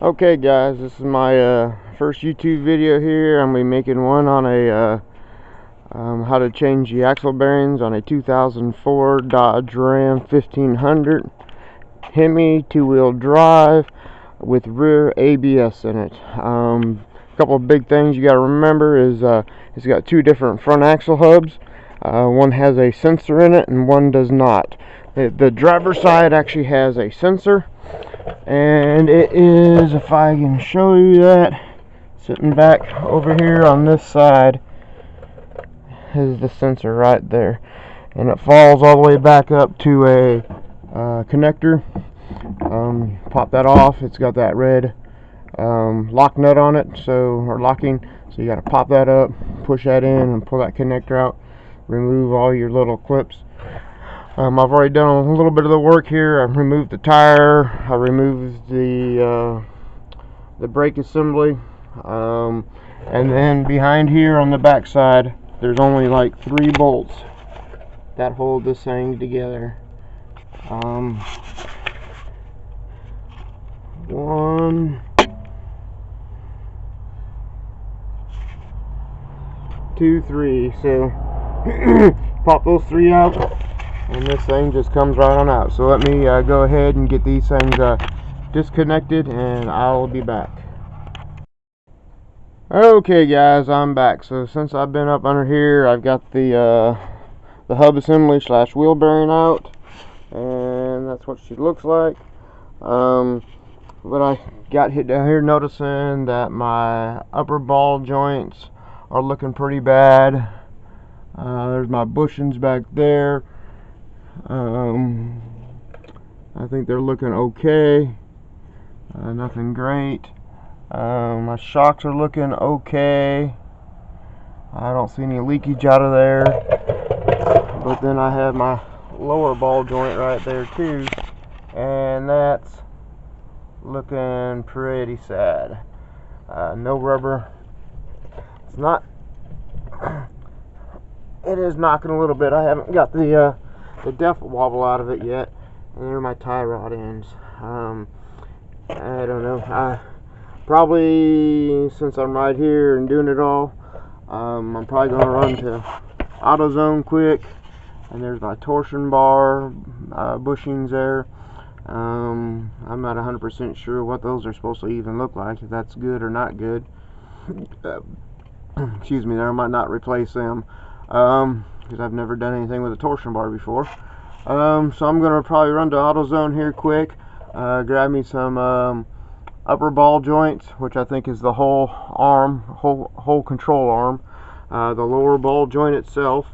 Okay guys, this is my first YouTube video here. I'm going to be making one on a how to change the axle bearings on a 2004 Dodge Ram 1500 Hemi 2-wheel drive with rear ABS in it. A couple of big things you got to remember is it's got two different front axle hubs. One has a sensor in it and one does not. The driver's side actually has a sensor, and it is, if I can show you that, sitting back over here on this side is the sensor right there, and it falls all the way back up to a connector. Pop that off. It's got that red lock nut on it, or locking, so you got to pop that up, push that in and pull that connector out, remove all your little clips. I've already done a little bit of the work here. I've removed the tire, I removed the brake assembly, and then behind here on the back side there's only like 3 bolts that hold this thing together. 1, 2, 3. So pop those 3 out and this thing just comes right on out. So let me go ahead and get these things disconnected and I'll be back. Okay guys, I'm back. So since I've been up under here, I've got the hub assembly / wheel bearing out, and that's what she looks like. But I got hit down here noticing that my upper ball joints are looking pretty bad. There's my bushings back there. I think they're looking okay. Nothing great. My shocks are looking okay. I don't see any leakage out of there. But then I have my lower ball joint right there too, and that's looking pretty sad. No rubber. It's not. It is knocking a little bit. I haven't got the def wobble out of it yet. And there are my tie rod ends. I don't know. Probably, since I'm right here and doing it all, I'm probably going to run to AutoZone quick. And there's my torsion bar bushings there. I'm not 100% sure what those are supposed to even look like, if that's good or not good. Excuse me, I might not replace them, because I've never done anything with a torsion bar before. So I'm going to probably run to AutoZone here quick, grab me some upper ball joints, which I think is the whole arm, whole control arm, the lower ball joint itself,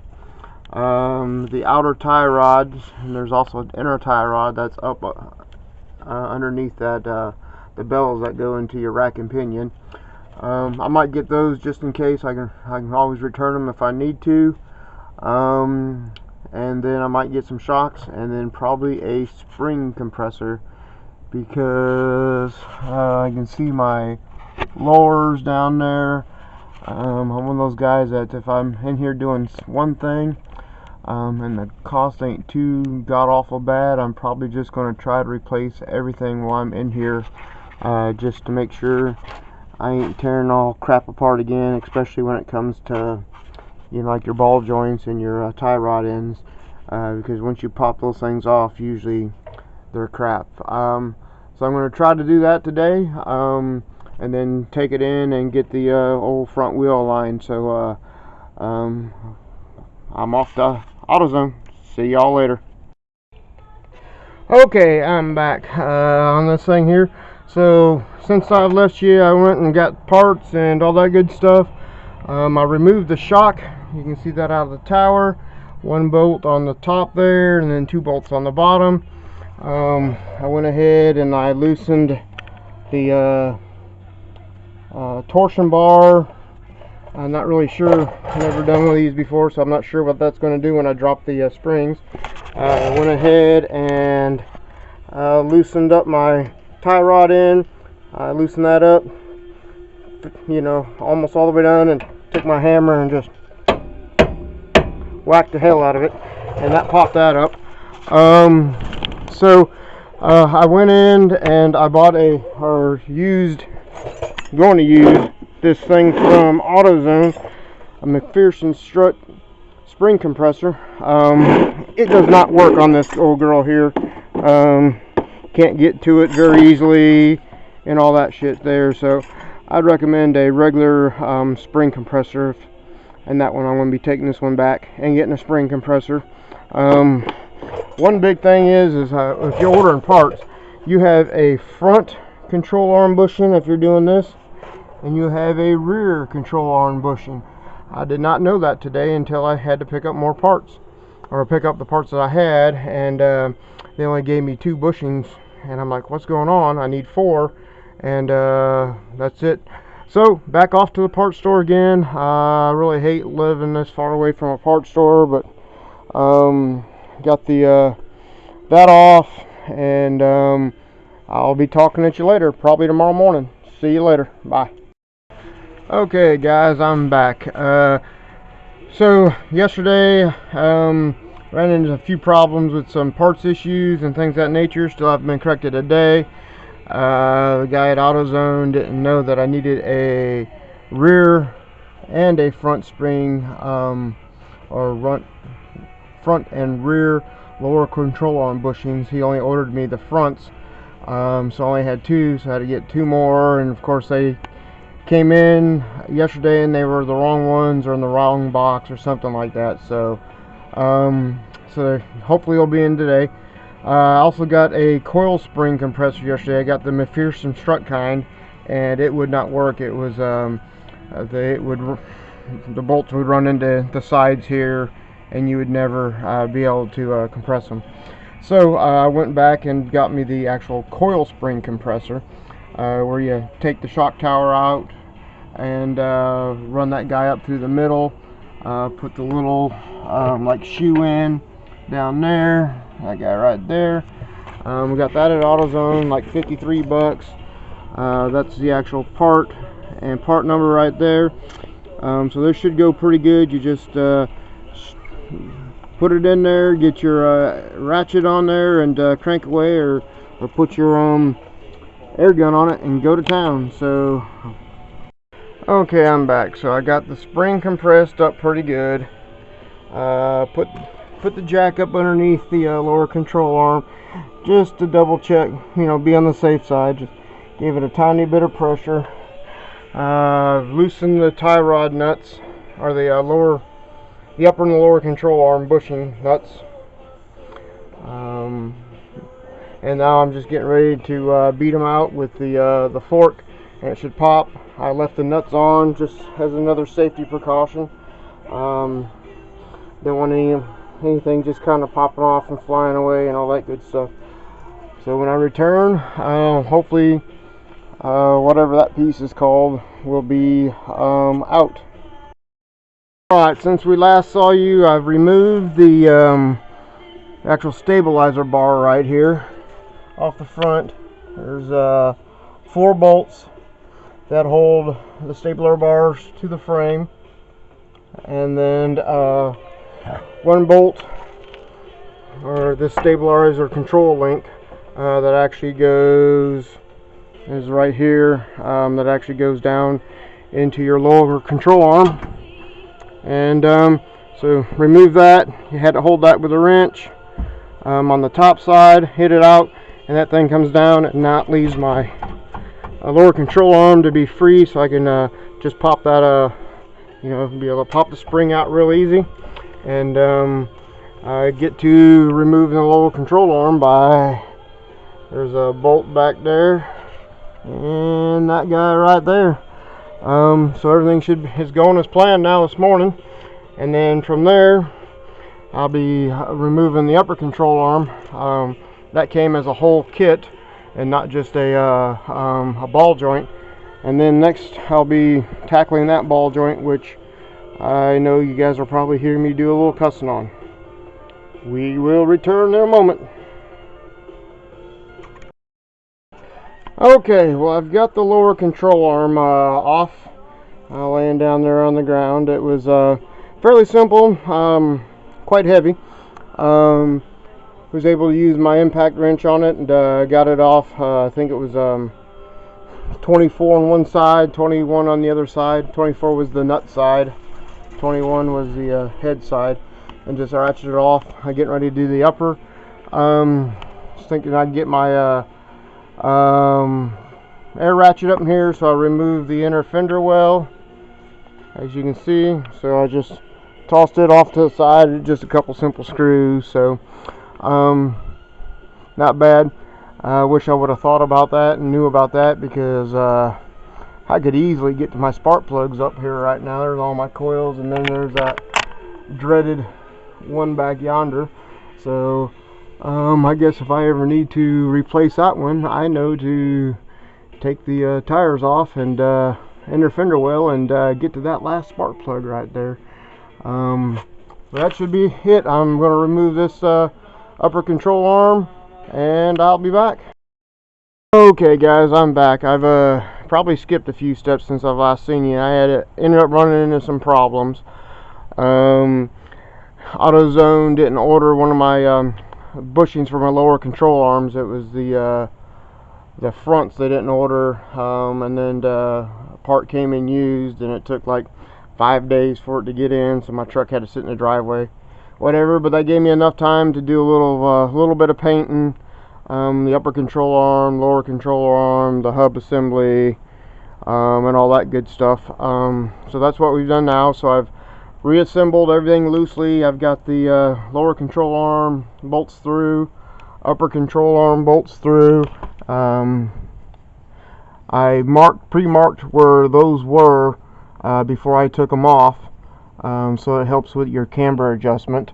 the outer tie rods, and there's also an inner tie rod that's up underneath that the bells that go into your rack and pinion. I might get those just in case. I can always return them if I need to. And then I might get some shocks, and then probably a spring compressor, because I can see my lowers down there. I'm one of those guys that if I'm in here doing one thing and the cost ain't too god awful bad, I'm probably just going to try to replace everything while I'm in here, just to make sure I ain't tearing all crap apart again, especially when it comes to, you know, like your ball joints and your tie rod ends, because once you pop those things off, usually they're crap. So I'm going to try to do that today, and then take it in and get the old front wheel aligned. So I'm off to AutoZone. See y'all later. Okay, I'm back on this thing here. So since I left you, I went and got parts and all that good stuff. I removed the shock. You can see that out of the tower. 1 bolt on the top there, and then 2 bolts on the bottom. I went ahead and I loosened the torsion bar. I'm not really sure. I've never done one of these before, so I'm not sure what that's going to do when I drop the springs. I went ahead and loosened up my tie rod end. I loosened that up, you know, almost all the way down, and took my hammer and just whacked the hell out of it, and that popped that up. So I went in and I bought going to use this thing from AutoZone, a McPherson strut spring compressor. It does not work on this old girl here. Can't get to it very easily and all that shit there, so I'd recommend a regular spring compressor, and that one I'm going to be taking this one back and getting a spring compressor. One big thing is if you're ordering parts, you have a front control arm bushing if you're doing this, and you have a rear control arm bushing. I did not know that today until I had to pick up more parts, or pick up the parts that I had, and they only gave me 2 bushings, and I'm like, what's going on? I need 4, and that's it. So back off to the parts store again. I really hate living this far away from a parts store, but got the that off, and I'll be talking at you later, probably tomorrow morning. See you later. Bye. Okay guys, I'm back. So yesterday ran into a few problems with some parts issues and things of that nature. Still haven't been corrected today. The guy at AutoZone didn't know that I needed a rear and a front spring, or front and rear lower control arm bushings. He only ordered me the fronts, so I only had 2, so I had to get 2 more, and of course they came in yesterday and they were the wrong ones or in the wrong box or something like that. So hopefully they'll be in today. I also got a coil spring compressor yesterday. I got the McPherson strut kind, and it would not work. It was the bolts would run into the sides here, and you would never be able to compress them. So I went back and got me the actual coil spring compressor, where you take the shock tower out and run that guy up through the middle, put the little like shoe in down there, that guy right there. We got that at AutoZone, like 53 bucks. That's the actual part and part number right there. So this should go pretty good. You just put it in there, get your ratchet on there, and crank away, or put your air gun on it and go to town. So okay, I'm back. So I got the spring compressed up pretty good. Put the jack up underneath the lower control arm just to double check, be on the safe side. Just gave it a tiny bit of pressure. Loosen the tie rod nuts, or the upper and the lower control arm bushing nuts. And now I'm just getting ready to beat them out with the fork, and it should pop. I left the nuts on just as another safety precaution. Don't want anything just kind of popping off and flying away and all that good stuff. So when I return, hopefully whatever that piece is called will be out. Alright, since we last saw you, I've removed the actual stabilizer bar right here off the front. There's 4 bolts that hold the stabilizer bars to the frame, and then 1 bolt, or this stabilizer control link that actually is right here, that actually goes down into your lower control arm. And so remove that. You had to hold that with a wrench on the top side, hit it out, and that thing comes down, and that leaves my lower control arm to be free, so I can just pop that be able to pop the spring out real easy. And I get to removing the lower control arm by, there's a bolt back there and that guy right there. So everything is going as planned now this morning, and then from there I'll be removing the upper control arm. That came as a whole kit and not just a ball joint. And then next I'll be tackling that ball joint, which I know you guys will probably hear me do a little cussing on. We will return in a moment. Okay, well, I've got the lower control arm off, laying down there on the ground. It was fairly simple, quite heavy. was able to use my impact wrench on it and got it off. I think it was 24 on one side, 21 on the other side. 24 was the nut side, 21 was the head side, and just ratcheted it off. I'm getting ready to do the upper. Just thinking I'd get my air ratchet up in here, so I remove the inner fender well, as you can see. So I just tossed it off to the side, just a couple simple screws. So not bad. I wish I would have thought about that and knew about that, because I could easily get to my spark plugs up here right now. There's all my coils, and then there's that dreaded one back yonder. So I guess if I ever need to replace that one, I know to take the tires off and inner fender well and get to that last spark plug right there. That should be it. I'm going to remove this upper control arm, and I'll be back. Okay guys, I'm back. I've probably skipped a few steps since I've last seen you. I ended up running into some problems. AutoZone didn't order one of my bushings for my lower control arms. It was the fronts they didn't order, and then the part came in used, and it took like 5 days for it to get in, so my truck had to sit in the driveway. Whatever, but that gave me enough time to do a little bit of painting, the upper control arm, lower control arm, the hub assembly, and all that good stuff. So that's what we've done now. So I've reassembled everything loosely. I've got the lower control arm bolts through, upper control arm bolts through. I pre-marked where those were before I took them off, so it helps with your camber adjustment,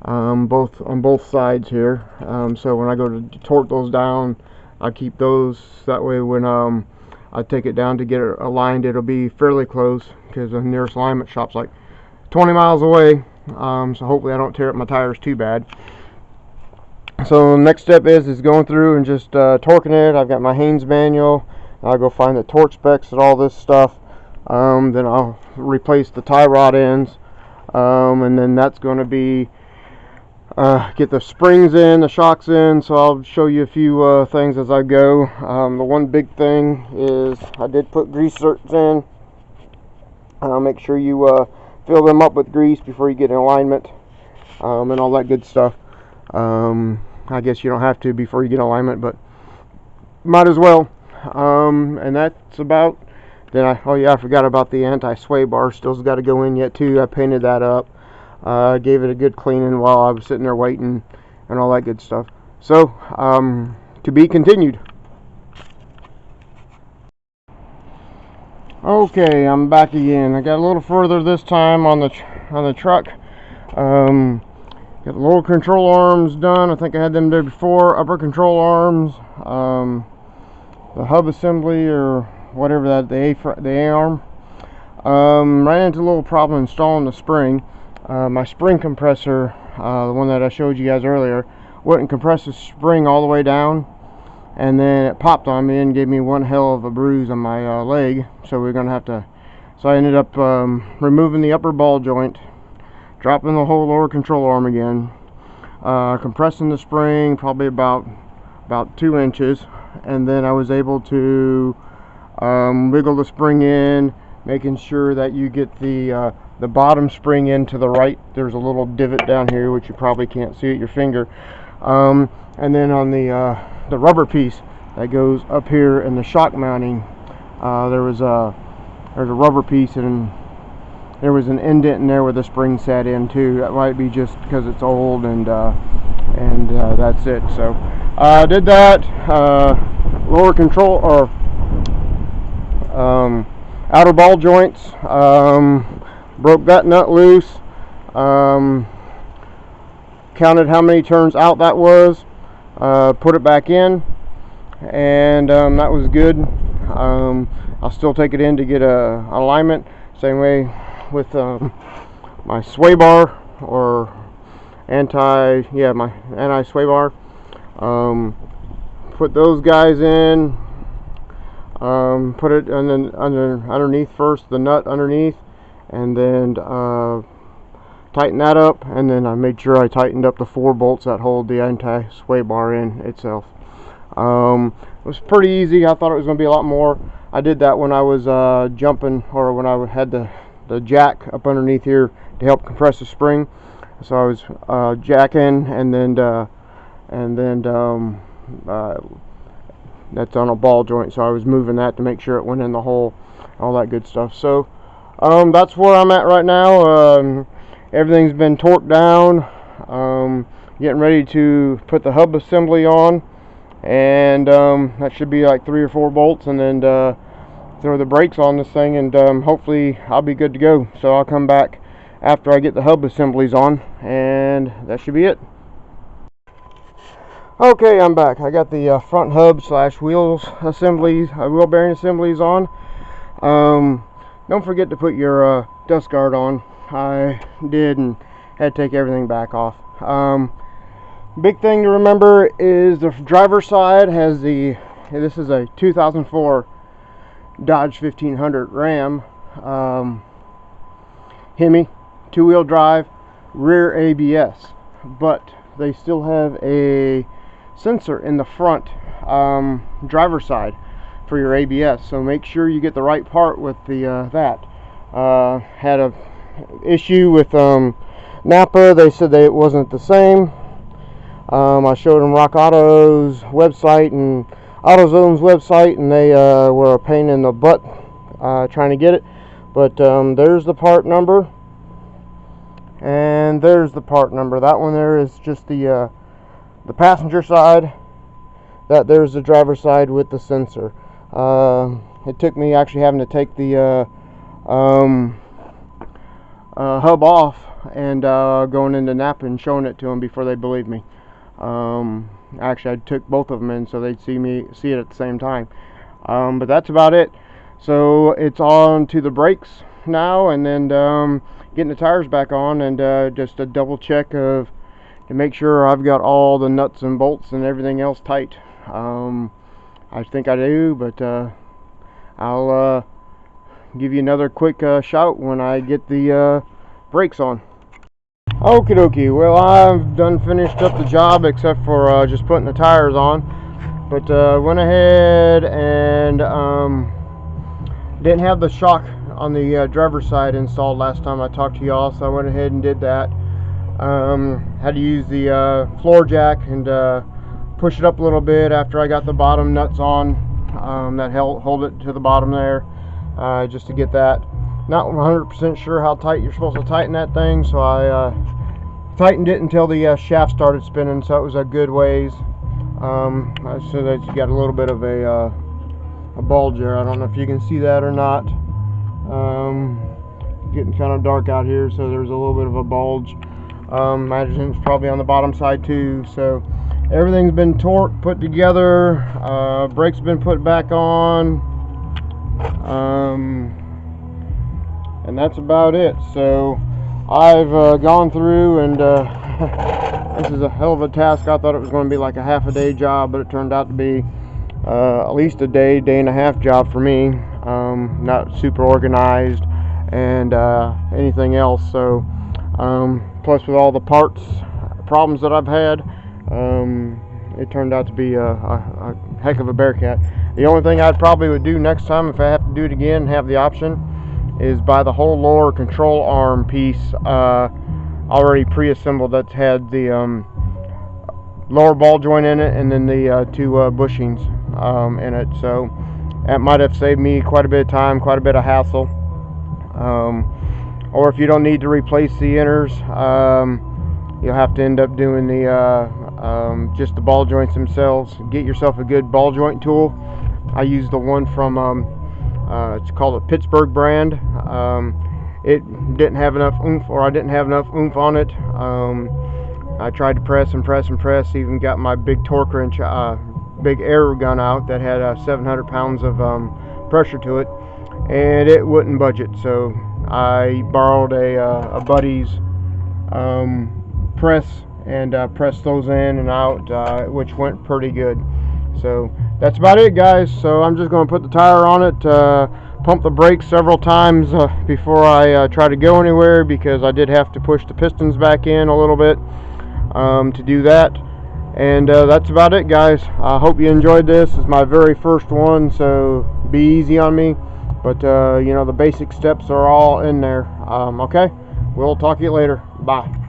on both sides here. So when I go to torque those down, I keep those, that way when I take it down to get it aligned, it'll be fairly close, because the nearest alignment shop's like 20 miles away. So hopefully I don't tear up my tires too bad. So the next step is going through and just torquing it. I've got my Haynes manual. I'll go find the torque specs and all this stuff. Then I'll replace the tie rod ends, and then that's going to be get the springs in, the shocks in. So I'll show you a few things as I go. The one big thing is I did put grease zerks in. Make sure you fill them up with grease before you get in alignment, and all that good stuff. I guess you don't have to before you get alignment, but might as well. And that's about. Then oh yeah, I forgot about the anti-sway bar. Still's got to go in yet too. I painted that up. Gave it a good cleaning while I was sitting there waiting, and all that good stuff. So to be continued. Okay, I'm back again. I got a little further this time on the truck. Got the lower control arms done. I think I had them there before. Upper control arms, the hub assembly or whatever that, the A-arm. Ran into a little problem installing the spring. My spring compressor, the one that I showed you guys earlier, wouldn't compress the spring all the way down, and then it popped on me and gave me one hell of a bruise on my leg. So we're gonna have to. So I ended up removing the upper ball joint, dropping the whole lower control arm again, compressing the spring probably about 2 inches, and then I was able to wiggle the spring in, making sure that you get the bottom spring in to the right. There's a little divot down here which you probably can't see at your finger, and then on the rubber piece that goes up here in the shock mounting, there's a rubber piece, and there was an indent in there where the spring sat in too. That might be just because it's old, and that's it. So I did that. Lower control or outer ball joints, broke that nut loose, counted how many turns out that was, put it back in, and that was good. I'll still take it in to get a alignment. Same way with my sway bar or my anti-sway bar. Put those guys in, put it underneath first, the nut underneath, and then tighten that up, and then I made sure I tightened up the 4 bolts that hold the anti-sway bar in itself. It was pretty easy. I thought it was going to be a lot more. I did that when I was jumping, or when I had the jack up underneath here to help compress the spring. So I was jacking, and then that's on a ball joint, so I was moving that to make sure it went in the hole, all that good stuff. So that's where I'm at right now. Everything's been torqued down, getting ready to put the hub assembly on, and that should be like 3 or 4 bolts, and then throw the brakes on this thing, and hopefully I'll be good to go. So I'll come back after I get the hub assemblies on, and that should be it. Okay, I'm back. I got the front hub / wheels assemblies, wheel bearing assemblies on. Don't forget to put your dust guard on. I did, and had to take everything back off. Big thing to remember is the driver's side has this is a 2004 Dodge 1500 Ram Hemi, 2-wheel drive, rear ABS, but they still have a sensor in the front driver's side for your ABS, so make sure you get the right part with the that. Had a issue with Napa. They said it wasn't the same. I showed them Rock Auto's website and AutoZone's website, and they were a pain in the butt trying to get it. But there's the part number, and there's the part number. That one there is just the passenger side. That there's the driver's side with the sensor. It took me actually having to take the hub off and going into Napa and showing it to them before they believed me. Actually, I took both of them in so they'd see it at the same time. But that's about it. So it's on to the brakes now, and then getting the tires back on, and just a double check to make sure I've got all the nuts and bolts and everything else tight. I think I do, but I'll give you another quick shout when I get the brakes on. Okie dokie, well, I've done finished up the job except for just putting the tires on, but went ahead and didn't have the shock on the driver's side installed last time I talked to y'all, so I went ahead and did that. Had to use the floor jack and push it up a little bit after I got the bottom nuts on that hold it to the bottom there, just to get that. Not 100% sure how tight you're supposed to tighten that thing, so I tightened it until the shaft started spinning, so it was a good ways. So that you got a little bit of a bulge there. I don't know if you can see that or not. Getting kind of dark out here, so there's a little bit of a bulge. Imagine it's probably on the bottom side too. So everything's been torqued, put together, brakes have been put back on, and that's about it. So I've gone through, and this is a hell of a task. I thought it was going to be like a half a day job, but it turned out to be at least a day and a half job for me. Not super organized and anything else. So plus with all the parts problems that I've had, it turned out to be a heck of a bear cat. The only thing I probably would do next time, if I have to do it again and have the option, is buy the whole lower control arm piece already pre-assembled that's had the lower ball joint in it, and then the 2 bushings in it. So that might have saved me quite a bit of time, quite a bit of hassle. Or if you don't need to replace the inners, you'll have to end up doing the just the ball joints themselves. Get yourself a good ball joint tool. I use the one from it's called a Pittsburgh brand. It didn't have enough oomph, or I didn't have enough oomph on it. I tried to press and press and press, even got my big torque wrench, big air gun out that had 700 pounds of pressure to it, and it wouldn't budge it. So I borrowed a buddy's press and pressed those in and out, which went pretty good. So that's about it, guys. So I'm just going to put the tire on it, pumped the brakes several times before I tried to go anywhere, because I did have to push the pistons back in a little bit to do that. And that's about it, guys. I hope you enjoyed this. It's my very first one, so be easy on me. But you know, the basic steps are all in there. Okay, we'll talk to you later. Bye.